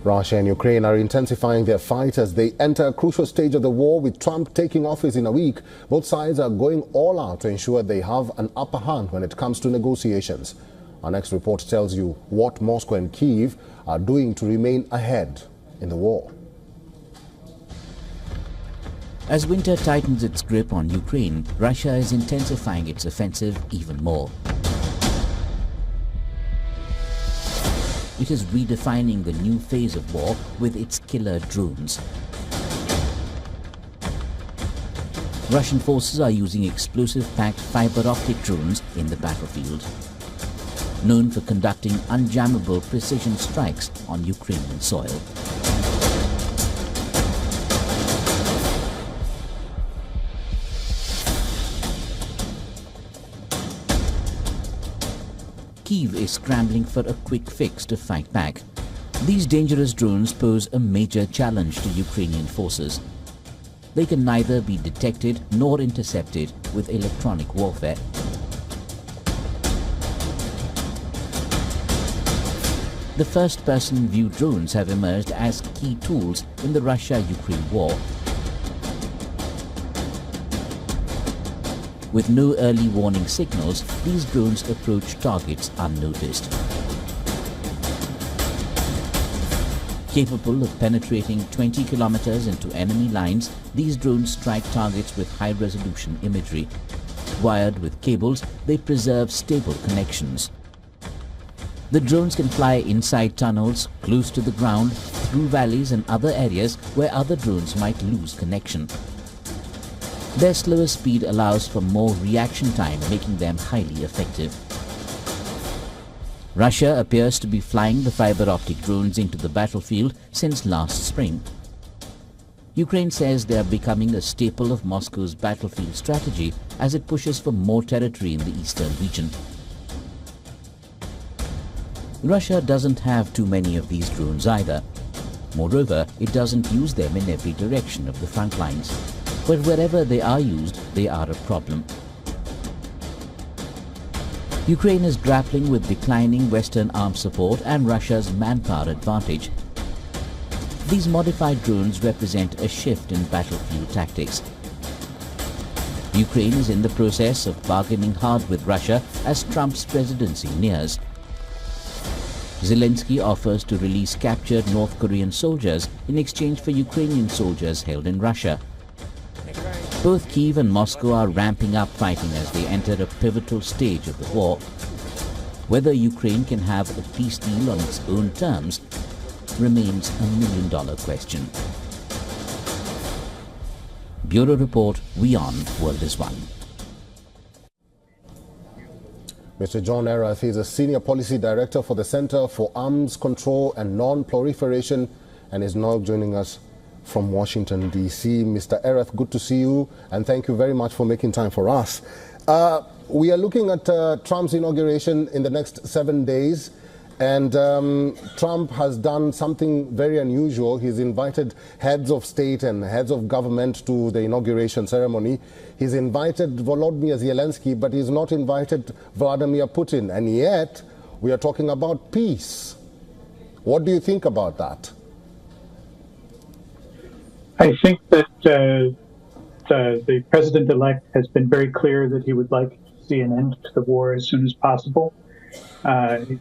Russia and Ukraine are intensifying their fight as they enter a crucial stage of the war, with Trump taking office in a week. Both sides are going all out to ensure they have an upper hand when it comes to negotiations. Our next report tells you what Moscow and Kyiv are doing to remain ahead in the war. As winter tightens its grip on Ukraine, Russia is intensifying its offensive even more. It is redefining the new phase of war with its killer drones. Russian forces are using explosive-packed fiber-optic drones in the battlefield, known for conducting unjammable precision strikes on Ukrainian soil. Kyiv is scrambling for a quick fix to fight back. These dangerous drones pose a major challenge to Ukrainian forces. They can neither be detected nor intercepted with electronic warfare. The first-person view drones have emerged as key tools in the Russia-Ukraine war. With no early warning signals, these drones approach targets unnoticed. Capable of penetrating 20 kilometers into enemy lines, these drones strike targets with high-resolution imagery. Wired with cables, they preserve stable connections. The drones can fly inside tunnels, close to the ground, through valleys and other areas where other drones might lose connection. Their slower speed allows for more reaction time, making them highly effective. Russia appears to be flying the fiber-optic drones into the battlefield since last spring. Ukraine says they are becoming a staple of Moscow's battlefield strategy as it pushes for more territory in the eastern region. Russia doesn't have too many of these drones either. Moreover, it doesn't use them in every direction of the front lines. But wherever they are used, they are a problem. Ukraine is grappling with declining Western arms support and Russia's manpower advantage. These modified drones represent a shift in battlefield tactics. Ukraine is in the process of bargaining hard with Russia as Trump's presidency nears. Zelensky offers to release captured North Korean soldiers in exchange for Ukrainian soldiers held in Russia. Both Kyiv and Moscow are ramping up fighting as they enter a pivotal stage of the war. Whether Ukraine can have a peace deal on its own terms remains a million-dollar question. Bureau Report, WION World is One. Mr. John Erath is a Senior Policy Director for the Center for Arms Control and Non-Proliferation and is now joining us from Washington, D.C. Mr. Erath, good to see you, and thank you very much for making time for us. We are looking at Trump's inauguration in the next 7 days, and Trump has done something very unusual. He's invited heads of state and heads of government to the inauguration ceremony. He's invited Volodymyr Zelensky, but he's not invited Vladimir Putin, and yet we are talking about peace. What do you think about that? I think that the president-elect has been very clear that he would like to see an end to the war as soon as possible.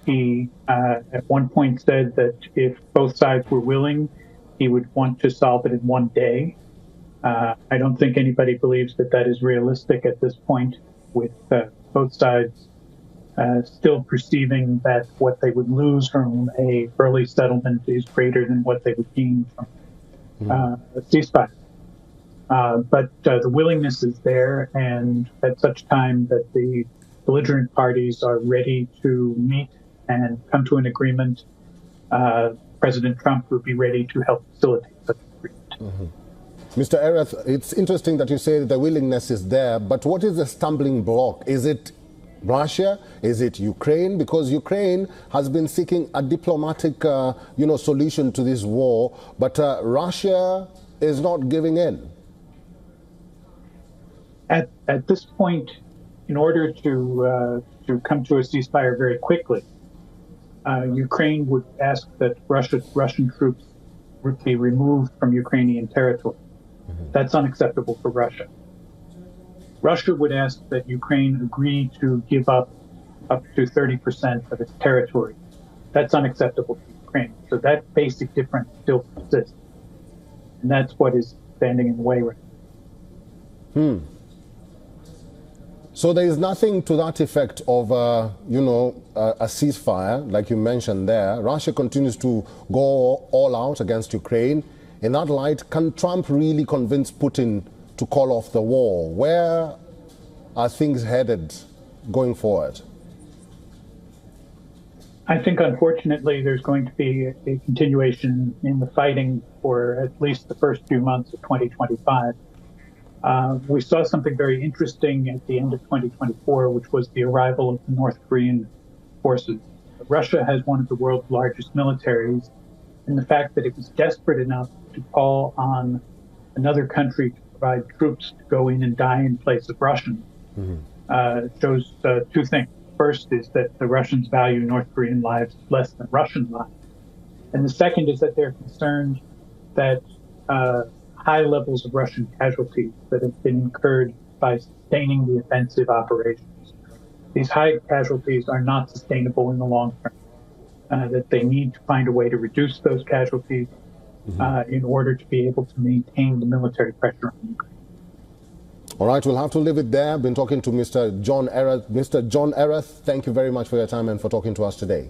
He at one point said that if both sides were willing, he would want to solve it in one day. I don't think anybody believes that that is realistic at this point, with both sides still perceiving that what they would lose from a early settlement is greater than what they would gain from a ceasefire. But the willingness is there, and at such time that the belligerent parties are ready to meet and come to an agreement, President Trump would be ready to help facilitate such an agreement. Mr. Erath, it's interesting that you say that the willingness is there, but what is the stumbling block? Is it Russia? Is it Ukraine? Because Ukraine has been seeking a diplomatic, solution to this war, but Russia is not giving in. At this point, in order to come to a ceasefire very quickly, Ukraine would ask that Russian troops would be removed from Ukrainian territory. That's unacceptable for Russia. Russia would ask that Ukraine agree to give up to 30% of its territory. That's unacceptable to Ukraine. So that basic difference still persists. And that's what is standing in the way right now. So there is nothing to that effect of, a ceasefire, like you mentioned there. Russia continues to go all out against Ukraine. In that light, can Trump really convince Putin to call off the war? Where are things headed going forward? I think, unfortunately, there's going to be a continuation in the fighting for at least the first few months of 2025. We saw something very interesting at the end of 2024, which was the arrival of the North Korean forces. Russia has one of the world's largest militaries, and the fact that it was desperate enough to call on another country to provide troops to go in and die in place of Russians shows two things. First is that the Russians value North Korean lives less than Russian lives. And the second is that they're concerned that high levels of Russian casualties that have been incurred by sustaining the offensive operations. These high casualties are not sustainable in the long term, that they need to find a way to reduce those casualties in order to be able to maintain the military pressure on Ukraine. All right, we'll have to leave it there. Been talking to Mr. John Erath. Mr. John Erath, thank you very much for your time and for talking to us today.